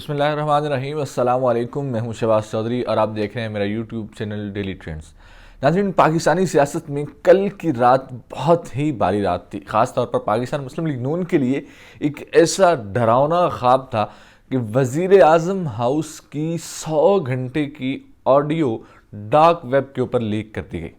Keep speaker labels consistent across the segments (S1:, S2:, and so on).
S1: बिस्मिल्लाहिर्रहमानिर्रहीम। अस्सलाम वालेकुम। मैं हूं शहबाज चौधरी और आप देख रहे हैं मेरा यूट्यूब चैनल डेली ट्रेंड्स। नाज़रीन, पाकिस्तानी सियासत में कल की रात बहुत ही भारी रात थी। ख़ास तौर पर पाकिस्तान मुस्लिम लीग नून के लिए एक ऐसा डरावना ख्वाब था कि वज़ीर आज़म हाउस की 100 घंटे की ऑडियो डार्क वेब के ऊपर लीक कर दी गई।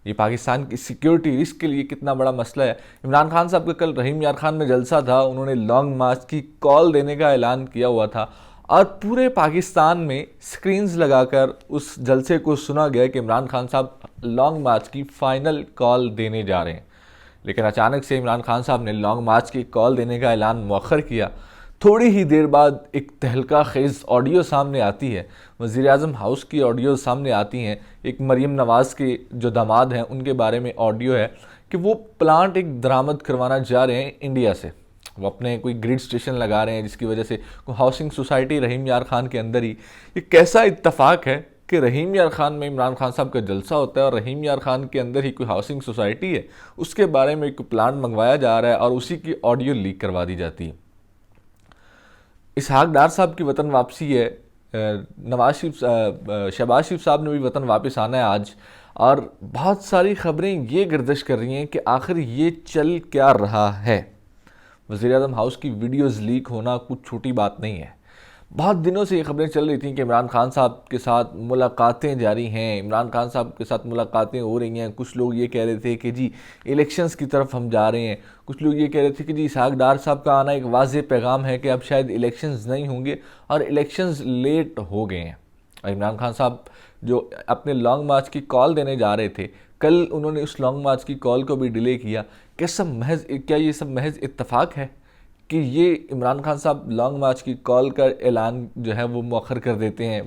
S1: ये पाकिस्तान की सिक्योरिटी रिस्क के लिए कितना बड़ा मसला है। इमरान खान साहब का कल रहीम यार खान में जलसा था, उन्होंने लॉन्ग मार्च की कॉल देने का ऐलान किया हुआ था और पूरे पाकिस्तान में स्क्रीन्स लगाकर उस जलसे को सुना गया कि इमरान खान साहब लॉन्ग मार्च की फाइनल कॉल देने जा रहे हैं। लेकिन अचानक से इमरान खान साहब ने लॉन्ग मार्च की कॉल देने का ऐलान मौखर किया। थोड़ी ही देर बाद एक तहलका खेज़ ऑडियो सामने आती है, वज़ीर आज़म हाउस की ऑडियो सामने आती हैं। एक मरीम नवाज़ के जो दामाद हैं उनके बारे में ऑडियो है कि वो प्लांट एक दरामद करवाना जा रहे हैं इंडिया से। वो अपने कोई ग्रिड स्टेशन लगा रहे हैं जिसकी वजह से हाउसिंग सोसाइटी रहीम यार खान के अंदर ही। ये कैसा इत्तफाक है कि रहीम यार खान में इमरान खान साहब का जलसा होता है और रहीम यार खान के अंदर ही कोई हाउसिंग सोसाइटी है, उसके बारे में कोई प्लांट मंगवाया जा रहा है और उसी की ऑडियो लीक करवा दी जाती है। इसहाक डार साहब की वतन वापसी है। शहबाज शरीफ साहब ने भी वतन वापस आना है आज, और बहुत सारी खबरें ये गर्दिश कर रही हैं कि आखिर ये चल क्या रहा है। वज़ीर आज़म हाउस की वीडियोज़ लीक होना कुछ छोटी बात नहीं है। बहुत दिनों से ये खबरें चल रही थी कि इमरान खान साहब के साथ मुलाकातें जारी हैं, इमरान खान साहब के साथ मुलाकातें हो रही हैं। कुछ लोग ये कह रहे थे कि जी इलेक्शंस की तरफ हम जा रहे हैं, कुछ लोग ये कह रहे थे कि जी इसहाक डार साहब का आना एक वाज़ेह पैगाम है कि अब शायद इलेक्शंस नहीं होंगे और इलेक्शंस लेट हो गए हैं। और इमरान खान साहब जो अपने लॉन्ग मार्च की कॉल देने जा रहे थे, कल उन्होंने उस लॉन्ग मार्च की कॉल को भी डिले किया। क्या ये सब महज इत्तफाक है कि ये इमरान खान साहब लॉन्ग मार्च की कॉल का ऐलान जो है वो मौखर कर देते हैं,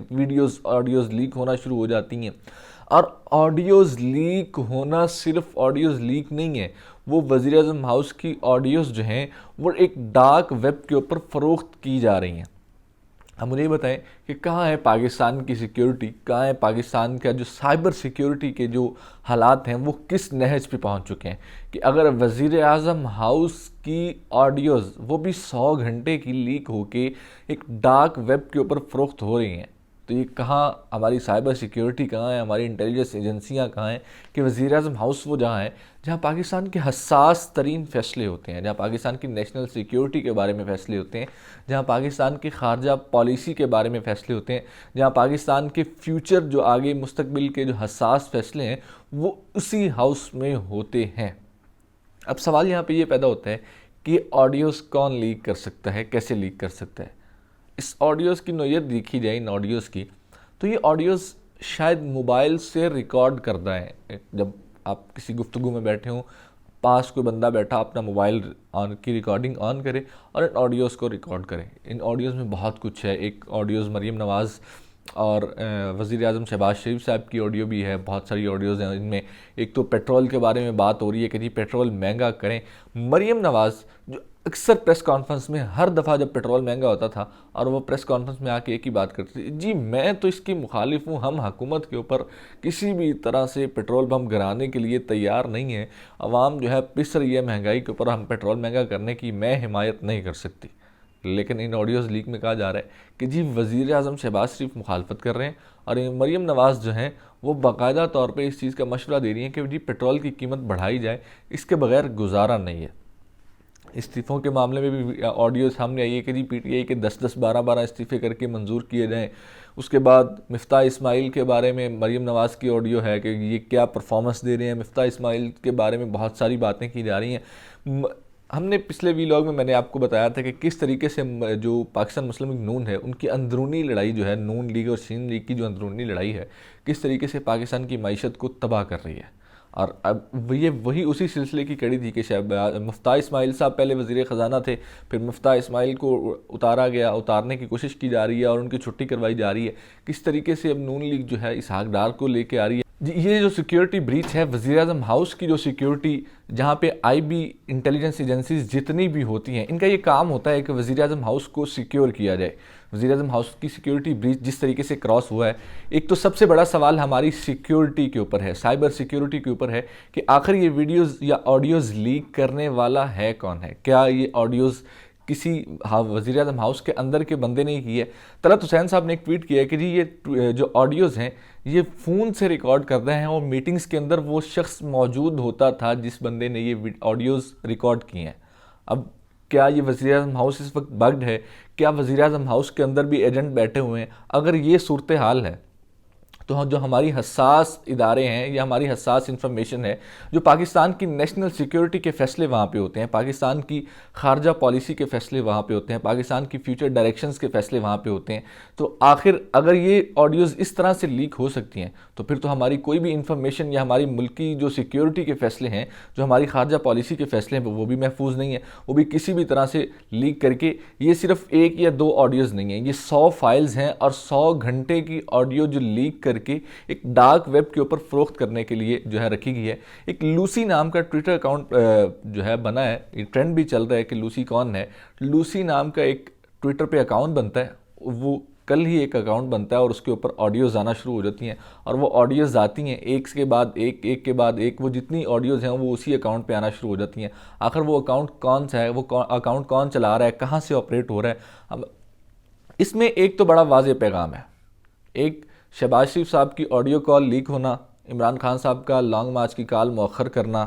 S1: ऑडियोज़ लीक होना शुरू हो जाती हैं। और ऑडियोज़ लीक होना सिर्फ ऑडियोज़ लीक नहीं है, वो वज़ीर आज़म हाउस की ऑडियोज़ जो हैं वो एक डार्क वेब के ऊपर फ़रोख्त की जा रही हैं। अब मुझे ये बताएं कि कहाँ है पाकिस्तान की सिक्योरिटी, कहाँ है पाकिस्तान का जो साइबर सिक्योरिटी के जो हालात हैं वो किस नहज पे पहुँच चुके हैं कि अगर वज़ीर आज़म हाउस की ऑडियोज़ वो भी 100 घंटे की लीक होके एक डार्क वेब के ऊपर फ़रोख्त हो रही हैं, तो ये कहाँ हमारी साइबर सिक्योरिटी कहाँ है, हमारी इंटेलिजेंस एजेंसियाँ कहाँ हैं कि वज़ीर आज़म हाउस वो जहाँ है जहाँ पाकिस्तान के हसास तरीन फ़ैसले होते हैं, जहाँ पाकिस्तान की नेशनल सिक्योरिटी के बारे में फ़ैसले होते हैं, जहाँ पाकिस्तान की खारजा पॉलिसी के बारे में फ़ैसले होते हैं, जहाँ पाकिस्तान के फ्यूचर जो आगे मुस्तकबिल के जो हसास फ़ैसले हैं वो उसी हाउस में होते हैं। अब सवाल यहाँ पे ये पैदा होता है कि ऑडियोज़ कौन लीक कर सकता है, कैसे लीक कर सकता है। इस ऑडियोज़ की नोयत देखी जाए, इन ऑडियोज़ की, तो ये ऑडियोज़ शायद मोबाइल से रिकॉर्ड करता है। जब आप किसी गुफ्तगू में बैठे हों, पास कोई बंदा बैठा अपना मोबाइल ऑन की रिकॉर्डिंग ऑन करे और इन ऑडियोज़ को रिकॉर्ड करे। इन ऑडियोज़ में बहुत कुछ है। एक ऑडियोज़ मरीम नवाज़ और वज़ीर आज़म शहबाज शरीफ साहब की ऑडियो भी है। बहुत सारी ऑडियोज़ हैं इनमें। एक तो पेट्रोल के बारे में बात हो रही है कि जी पेट्रोल महंगा करें। मरीम नवाज़ जो अक्सर प्रेस कॉन्फ्रेंस में हर दफ़ा जब पेट्रोल महंगा होता था और वो प्रेस कॉन्फ्रेंस में आके एक ही बात करती थी, जी मैं तो इसकी मुखालिफ हूँ, हम हुकूमत के ऊपर किसी भी तरह से पेट्रोल पम्प गिराने के लिए तैयार नहीं है। अवाम जो है पिस रही है महंगाई के ऊपर, हम पेट्रोल महंगा करने की मैं हिमायत नहीं कर सकती। लेकिन इन ऑडियोज़ लीक में कहा जा रहा है कि जी वज़ीर आज़म शहबाज शरीफ मुखालफत कर रहे हैं और मरीम नवाज़ जो हैं वो बाकायदा तौर पे इस चीज़ का मशवरा दे रही हैं कि जी पेट्रोल की कीमत बढ़ाई जाए, इसके बगैर गुजारा नहीं है। इस्तीफ़ों के मामले में भी ऑडियो सामने आई है कि जी पीटीआई के 10-10, 12-12 इस्तीफ़े करके मंजूर किए जाएं। उसके बाद मिफ्ता इस्माइल के बारे में मरीम नवाज़ की ऑडियो है कि ये क्या परफॉर्मेंस दे रहे हैं। मिफ्ता इस्माइल के बारे में बहुत सारी बातें की जा रही हैं। हमने पिछले वीलॉग में मैंने आपको बताया था कि किस तरीके से जो पाकिस्तान मुस्लिम लीग नून है उनकी अंदरूनी लड़ाई जो है, नून लीग और शीन लीग की जो अंदरूनी लड़ाई है, किस तरीके से पाकिस्तान की मईशत को तबाह कर रही है। और अब ये वही उसी सिलसिले की कड़ी थी कि मुफ्ता इस्माइल साहब पहले वज़ीर ख़जाना थे, फिर मुफ्ता इस्माइल को उतारा गया, उतारने की कोशिश की जा रही है और उनकी छुट्टी करवाई जा रही है। किस तरीके से अब नून लीग जो है इसहाक डार को लेके आ रही है। ये जो सिक्योरिटी ब्रीच है वज़ीर आज़म हाउस की, जो सिक्योरिटी जहाँ पे आईबी इंटेलिजेंस एजेंसीज जितनी भी होती हैं, इनका ये काम होता है कि वज़ीर आज़म हाउस को सिक्योर किया जाए। वज़ीर आज़म हाउस की सिक्योरिटी ब्रीच जिस तरीके से क्रॉस हुआ है, एक तो सबसे बड़ा सवाल हमारी सिक्योरिटी के ऊपर है, साइबर सिक्योरिटी के ऊपर है कि आखिर ये वीडियोज़ या ऑडियोज़ लीक करने वाला है कौन है। क्या ये ऑडियोज़ किसी वज़ीर आज़म हाउस के अंदर के बंदे ने की है। तलत हुसैन साहब ने एक ट्वीट किया है कि जी ये जो ऑडियोज़ हैं ये फ़ोन से रिकॉर्ड कर रहे हैं और मीटिंग्स के अंदर वो शख्स मौजूद होता था जिस बंदे ने ये ऑडियोज़ रिकॉर्ड किए हैं। अब क्या ये वज़ीर आज़म हाउस इस वक्त बग्ड है? क्या वज़ीर आज़म हाउस के अंदर भी एजेंट बैठे हुए हैं? अगर ये सूरत हाल है तो जो हमारी हसास इदारे हैं या हमारी हसास इंफॉर्मेशन है, जो पाकिस्तान की नेशनल सिक्योरिटी के फ़ैसले वहाँ पे होते हैं, पाकिस्तान की खारजा पॉलिसी के फ़ैसले वहाँ पे होते हैं, पाकिस्तान की फ्यूचर डायरेक्शंस के फ़ैसले वहाँ पे होते हैं, तो आखिर अगर ये ऑडियोज़ इस तरह से लीक हो सकती हैं तो फिर तो हमारी कोई भी इंफॉर्मेशन या हमारी मुल्क की जो सिक्योरिटी के फ़ैसले हैं, जो हमारी खारजा पॉलिसी के फ़ैसले हैं, वो भी महफूज नहीं है, वो भी किसी भी तरह से लीक करके। ये सिर्फ 1 या 2 ऑडियोज़ नहीं हैं, ये 100 फाइल्स हैं और 100 घंटे की ऑडियो जो लीक करके एक डार्क वेब के ऊपर फरोख्त करने के लिए जो है रखी गई है। एक लूसी नाम का ट्विटर अकाउंट जो है बना है, ये ट्रेंड भी चल रहा है कि लूसी कौन है। लूसी नाम का एक ट्विटर पे अकाउंट बनता है, वो कल ही एक अकाउंट बनता है और उसके ऊपर ऑडियोज़ आना शुरू हो जाती हैं और वो ऑडियोज़ आती हैं एक के बाद एक, एक के बाद एक, वो जितनी ऑडियोज़ हैं वो उसी अकाउंट पे आना शुरू हो जाती हैं। आखिर वो अकाउंट कौन सा है, वो अकाउंट कौन चला रहा है, कहाँ से ऑपरेट हो रहा है? अब इसमें एक तो बड़ा वाज़ेह पैगाम है। एक, शहबाज शरीफ साहब की ऑडियो कॉल लीक होना, इमरान खान साहब का लॉन्ग मार्च की कॉल मौखर करना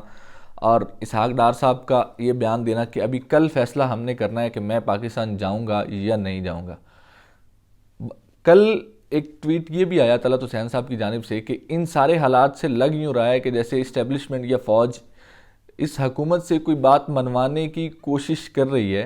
S1: और इसहाक डार साहब का ये बयान देना कि अभी कल फैसला हमने करना है कि मैं पाकिस्तान जाऊंगा या नहीं जाऊंगा। कल एक ट्वीट ये भी आया तलत हुसैन साहब की जानिब से कि इन सारे हालात से लग यूँ रहा है कि जैसे इस्टेब्लिशमेंट या फ़ौज इस हुकूमत से कोई बात मनवाने की कोशिश कर रही है,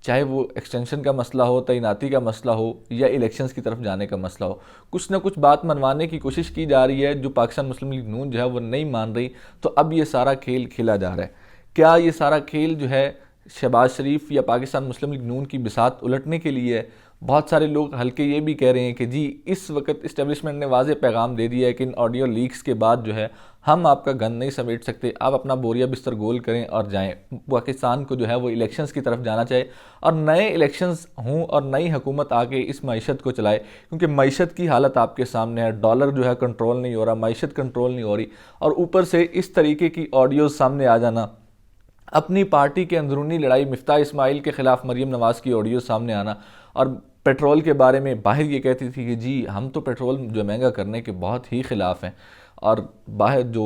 S1: चाहे वो एक्सटेंशन का मसला हो, तैनाती का मसला हो या इलेक्शंस की तरफ जाने का मसला हो, कुछ ना कुछ बात मनवाने की कोशिश की जा रही है जो पाकिस्तान मुस्लिम लीग नून जो है वो नहीं मान रही। तो अब ये सारा खेल खेला जा रहा है। क्या ये सारा खेल जो है शहबाज शरीफ या पाकिस्तान मुस्लिम लीग नून की बिसात उलटने के लिए है? बहुत सारे लोग हल्के ये भी कह रहे हैं कि जी इस वक्त इस्टेब्लिशमेंट ने वाज़ेह पैगाम दे दिया है कि इन ऑडियो लीक्स के बाद जो है हम आपका गन नहीं समेट सकते, आप अपना बोरिया बिस्तर गोल करें और जाएं। पाकिस्तान को जो है वो इलेक्शंस की तरफ जाना चाहिए और नए इलेक्शंस हों और नई हुकूमत आके इस मईशत को चलाए, क्योंकि मईशत की हालत आपके सामने है। डॉलर जो है कंट्रोल नहीं हो रहा, मईशत कंट्रोल नहीं हो रही और ऊपर से इस तरीके की ऑडियोज़ सामने आ जाना, अपनी पार्टी के अंदरूनी लड़ाई मिफ्ता इस्माइल के ख़िलाफ़ मरीम नवाज़ की ऑडियो सामने आना और पेट्रोल के बारे में बाहर ये कहती थी कि जी हम तो पेट्रोल जो महंगा करने के बहुत ही ख़िलाफ़ हैं, और बाहर जो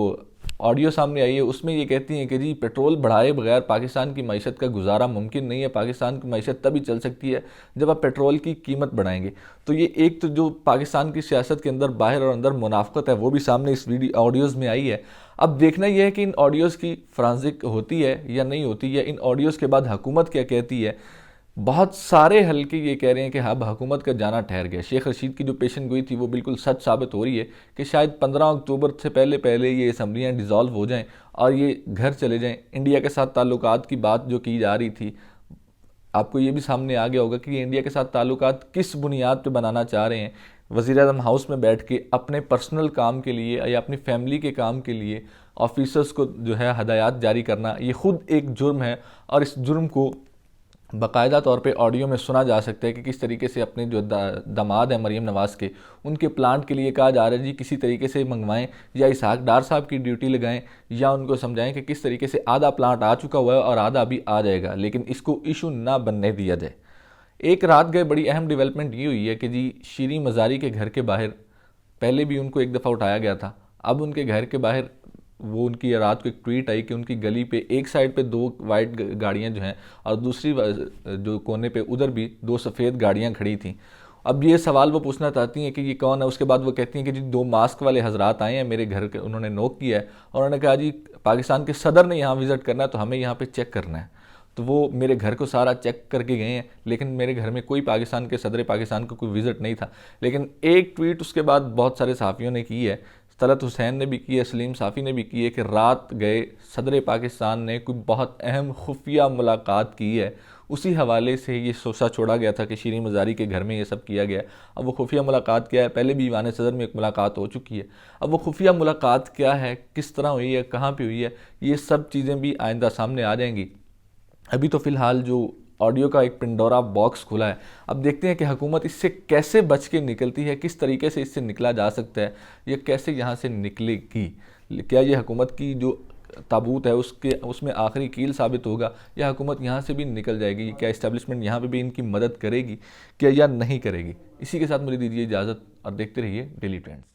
S1: ऑडियो सामने आई है उसमें ये कहती हैं कि जी पेट्रोल बढ़ाए बगैर पाकिस्तान की मईशत का गुजारा मुमकिन नहीं है, पाकिस्तान की मईशत तभी चल सकती है जब आप पेट्रोल की कीमत बढ़ाएंगे। तो ये एक तो जो पाकिस्तान की सियासत के अंदर बाहर और अंदर मुनाफकत है वो भी सामने इस वीडियो ऑडियोज़ में आई है। अब देखना यह है कि इन ऑडियोज़ की फॉरेंसिक होती है या नहीं होती, या इन ऑडियोज़ के बाद हुकूमत क्या कहती है। बहुत सारे हल्के ये कह रहे हैं कि अब हुकूमत का जाना ठहर गया। शेख रशीद की जो पेशन गोई थी वो बिल्कुल सच साबित हो रही है कि शायद 15 अक्टूबर से पहले पहले ये असम्बलियाँ डिज़ोल्व हो जाएं और ये घर चले जाएं। इंडिया के साथ ताल्लुकात की बात जो की जा रही थी, आपको ये भी सामने आ गया होगा कि ये इंडिया के साथ ताल्लुकात किस बुनियाद पे बनाना चाह रहे हैं। वज़ीर आज़म हाउस में बैठ के अपने पर्सनल काम के लिए या अपनी फैमिली के काम के लिए ऑफिसर्स को जो है हदायत जारी करना, ये ख़ुद एक जुर्म है और इस जुर्म को बाकायदा तौर पे ऑडियो में सुना जा सकता है कि किस तरीके से अपने जो दामाद हैं मरीम नवाज़ के, उनके प्लांट के लिए कहा जा रहा है जी किसी तरीके से मंगवाएं या इसहाक डार साहब की ड्यूटी लगाएं या उनको समझाएं कि किस तरीके से आधा प्लांट आ चुका हुआ है और आधा अभी आ जाएगा, लेकिन इसको इशू ना बनने दिया जाए। एक रात गए बड़ी अहम डेवलपमेंट ये हुई है कि जी शीरी मज़ारी के घर के बाहर पहले भी उनको एक दफ़ा उठाया गया था, अब उनके घर के बाहर वो उनकी रात को एक ट्वीट आई कि उनकी गली पे एक साइड पे 2 वाइट गाड़ियां जो हैं और दूसरी जो कोने पे उधर भी 2 सफ़ेद गाड़ियां खड़ी थीं। अब ये सवाल वो पूछना चाहती हैं कि ये कौन है। उसके बाद वो कहती हैं कि जी 2 मास्क वाले हजरात आए हैं मेरे घर के, उन्होंने नोक किया है और उन्होंने कहा जी पाकिस्तान के सदर ने यहाँ विज़िट करना है तो हमें यहाँ पर चेक करना है। तो वो मेरे घर को सारा चेक करके गए हैं, लेकिन मेरे घर में कोई पाकिस्तान के सदर पाकिस्तान का कोई विज़िट नहीं था। लेकिन एक ट्वीट उसके बाद बहुत सारे सहाफ़ियों ने की है, तलत हुसैन ने भी की है, सलीम साफ़ी ने भी की है कि रात गए सदर पाकिस्तान ने कोई बहुत अहम खुफिया मुलाकात की है। उसी हवाले से ये सोचा छोड़ा गया था कि शीरी मज़ारी के घर में ये सब किया गया। अब वो खुफिया मुलाकात क्या है, पहले भी ईवान सदर में एक मुलाकात हो चुकी है। अब वो खुफिया मुलाकात क्या है, किस तरह हुई है, कहाँ पर हुई है, ये सब चीज़ें भी आइंदा सामने आ जाएंगी। अभी तो फ़िलहाल जो ऑडियो का एक पिंडोरा बॉक्स खुला है, अब देखते हैं कि हुकूमत इससे कैसे बच के निकलती है, किस तरीके से इससे निकला जा सकता है या कैसे यहाँ से निकलेगी। क्या ये हुकूमत की जो ताबूत है उसमें आखिरी कील साबित होगा, या हुकूमत यहाँ से भी निकल जाएगी? क्या इस्टेब्लिशमेंट यहाँ पे भी इनकी मदद करेगी क्या या नहीं करेगी? इसी के साथ मुझे दीजिए इजाज़त और देखते रहिए डेली ट्रेंड्स।